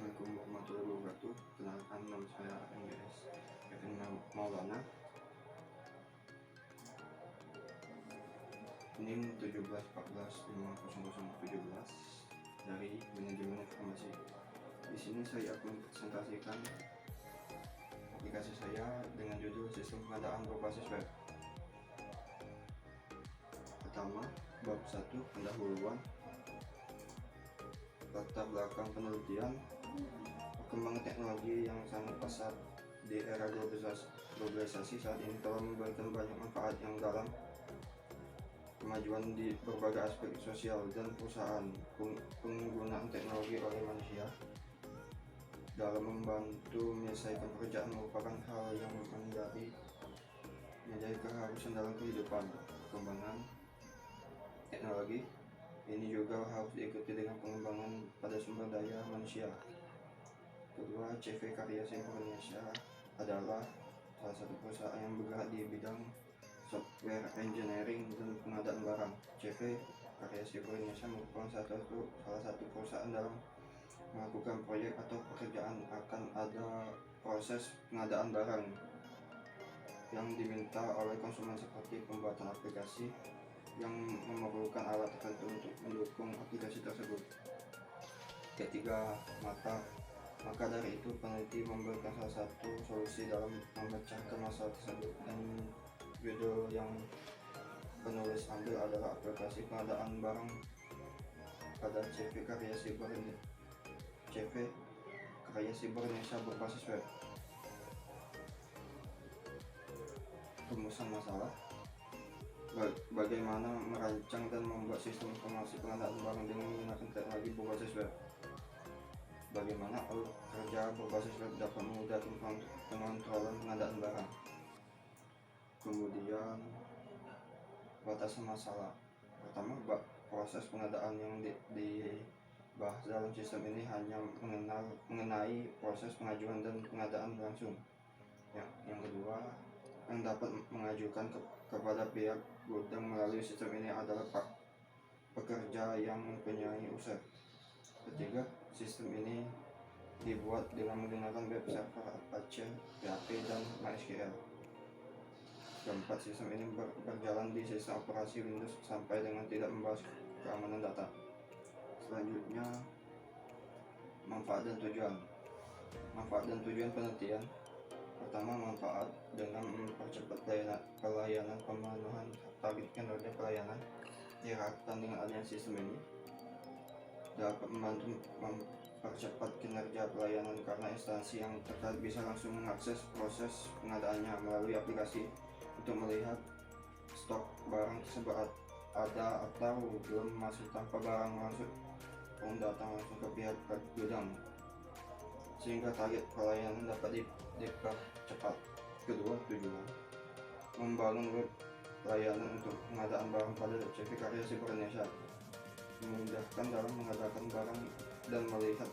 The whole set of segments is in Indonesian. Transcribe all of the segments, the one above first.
Assalamualaikum warahmatullahi wabarakatuh. Kenalkan, nama saya MGS Kevin Maulana. NIM 1714500017 dari manajemen informasi. Di sini saya akan presentasikan aplikasi saya dengan judul sistem pengadaan berbasis web. Pertama, bab 1 pendahuluan. Latar belakang penelitian. Perkembangan teknologi yang sangat pesat di era globalisasi saat ini telah memberikan banyak manfaat yang dalam kemajuan di berbagai aspek sosial dan perusahaan. Penggunaan teknologi oleh manusia dalam membantu menyelesaikan pekerjaan merupakan hal yang menjadi keharusan dalam kehidupan. Perkembangan teknologi ini juga harus diikuti dengan pengembangan pada sumber daya manusia. Kedua, CV Karya Cyber Indonesia adalah salah satu perusahaan yang bergerak di bidang software engineering dan pengadaan barang. CV Karya Cyber Indonesia merupakan salah satu perusahaan dalam melakukan proyek atau pekerjaan akan ada proses pengadaan barang yang diminta oleh konsumen seperti pembuatan aplikasi yang memerlukan alat tertentu untuk mendukung aplikasi tersebut. Ketiga, maka dari itu peneliti memberikan salah satu solusi dalam memecahkan masalah tersebut, dan judul yang penulis ambil adalah aplikasi pengadaan barang pada CV Karya Cyber Indonesia berbasis web. Rumusan masalah: bagaimana merancang dan membuat sistem informasi pengadaan barang dengan menggunakan teknologi berbasis web. Bagaimana alur kerja berbasis web dapat memudahkan pengontrolan pengadaan barang. Kemudian batasan masalah. Pertama, proses pengadaan yang dibahas dalam sistem ini hanya mengenai proses pengajuan dan pengadaan langsung. Yang kedua, yang dapat mengajukan kepada pihak gudang melalui sistem ini adalah pekerja yang mempunyai usaha. Ketiga, sistem ini dibuat dengan menggunakan web server Apache, PHP, dan MySQL. Keempat, sistem ini berjalan di sistem operasi Windows sampai dengan tidak membahas keamanan data. Selanjutnya, manfaat dan tujuan. Manfaat dan tujuan penelitian. Pertama, manfaat dengan mempercepat pelayanan pemenuhan target kinerja pelayanan. Diharapkan dengan adanya sistem ini dapat membantu mempercepat kinerja pelayanan karena instansi yang terkait bisa langsung mengakses proses pengadaannya melalui aplikasi untuk melihat stok barang tersebut ada atau belum masuk tanpa barang langsung datang langsung ke pihak gudang, sehingga target pelayanan dapat dipercepat. Kedua, tujuan membangun web pelayanan untuk pengadaan barang pada CV Karya Cyber Indonesia, memudahkan dalam mengadakan barang dan melihat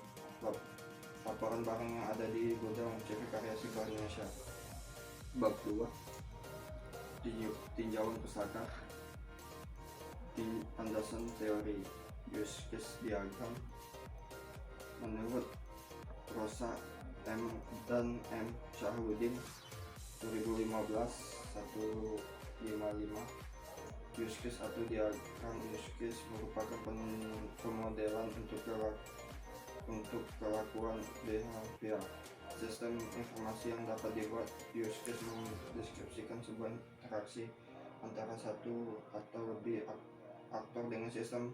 laporan barang yang ada di gudang CV Karya Cyber Indonesia. Bab 2, tinjauan pustaka. Landasan teori use case diagram. Menurut Rosa M dan M Syahruddin 2015-155, use case atau diagram use case merupakan pemodelan untuk kelakuan behavior sistem informasi yang dapat dibuat. Use case mendeskripsikan sebuah interaksi antara satu atau lebih aktor dengan sistem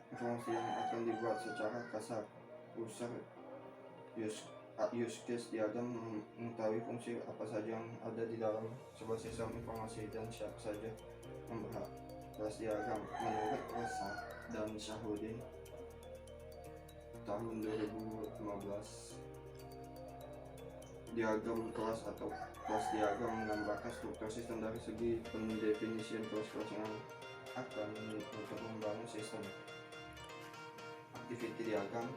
informasi yang akan dibuat secara kasar. User use case diagram mengetahui fungsi apa saja yang ada di dalam sebuah sistem informasi dan siapa saja yang berhak. Kelas diagram. Menurut Rosa dan Syahruddin tahun 2015, diagram kelas atau kelas diagram menggambarkan struktur sistem dari segi pendefinisian kelas-kelas yang akan untuk membangun sistem. Activity diagram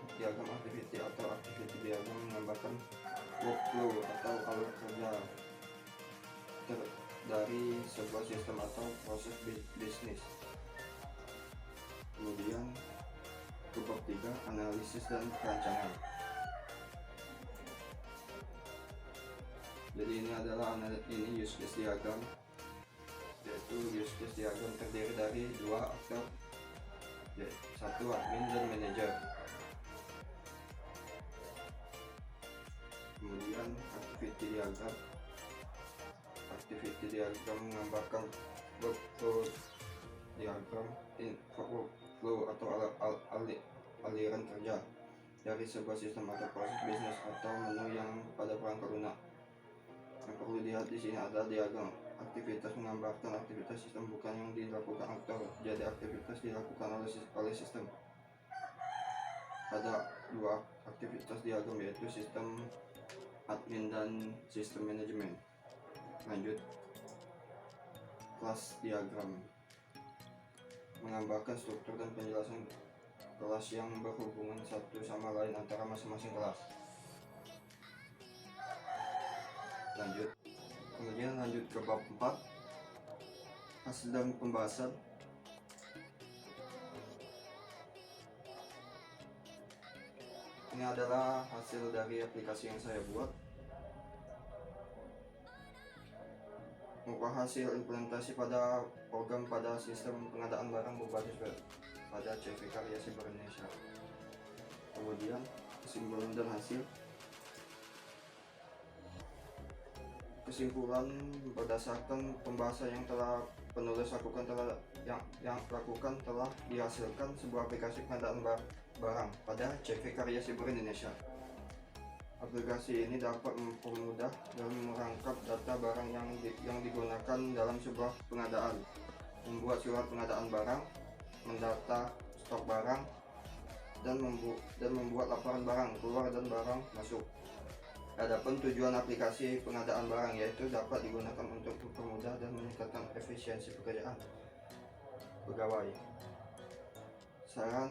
activity atau activity diagram menggambarkan workflow atau alur kerja dari sebuah sistem atau proses bisnis. Kemudian ke bab 3, analisis dan perancangan. Jadi ini adalah use case diagram, yaitu use case diagram terdiri dari dua aktor, yaitu satu admin dan manajer. Kemudian activity diagram menggambarkan workflow diagram, workflow atau aliran kerja dari sebuah sistem atau proses bisnis atau menu yang pada perangkat lunak. Yang perlu dilihat di sini adalah diagram aktivitas menggambarkan aktivitas sistem, bukan yang dilakukan aktor. Jadi aktivitas dilakukan oleh sistem. Ada dua aktivitas diagram, yaitu sistem admin dan sistem manajemen. Lanjut, kelas diagram menggambarkan struktur dan penjelasan kelas yang berhubungan satu sama lain antara masing-masing kelas. Kemudian lanjut ke bab 4, hasil dan pembahasan. Ini adalah hasil dari aplikasi yang saya buat. Merupakan hasil implementasi pada program pada sistem pengadaan barang berbasis web pada CV Karya Siber Indonesia. Kemudian kesimpulan dan hasil. Kesimpulan berdasarkan pembahasan yang telah penulis lakukan telah dihasilkan sebuah aplikasi pengadaan barang pada CV Karya Siber Indonesia. Aplikasi ini dapat mempermudah dan merangkap data barang yang digunakan dalam sebuah pengadaan, membuat surat pengadaan barang, mendata stok barang, dan membuat laporan barang keluar dan barang masuk. Adapun tujuan aplikasi pengadaan barang yaitu dapat digunakan untuk mempermudah dan meningkatkan efisiensi pekerjaan pegawai. Saran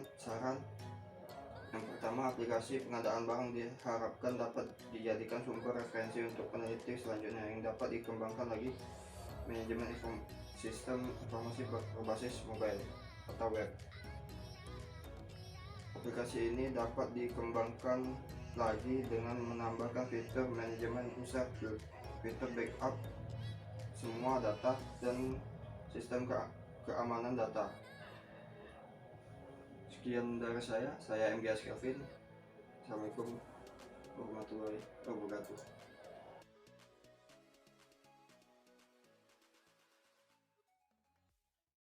yang pertama, aplikasi pengadaan barang diharapkan dapat dijadikan sumber referensi untuk peneliti selanjutnya yang dapat dikembangkan lagi. Manajemen sistem informasi berbasis mobile atau web. Aplikasi ini dapat dikembangkan lagi dengan menambahkan fitur manajemen pusat, fitur backup semua data, dan sistem keamanan data. Sekian dari saya MGS Kelvin. Assalamualaikum warahmatullahi wabarakatuh.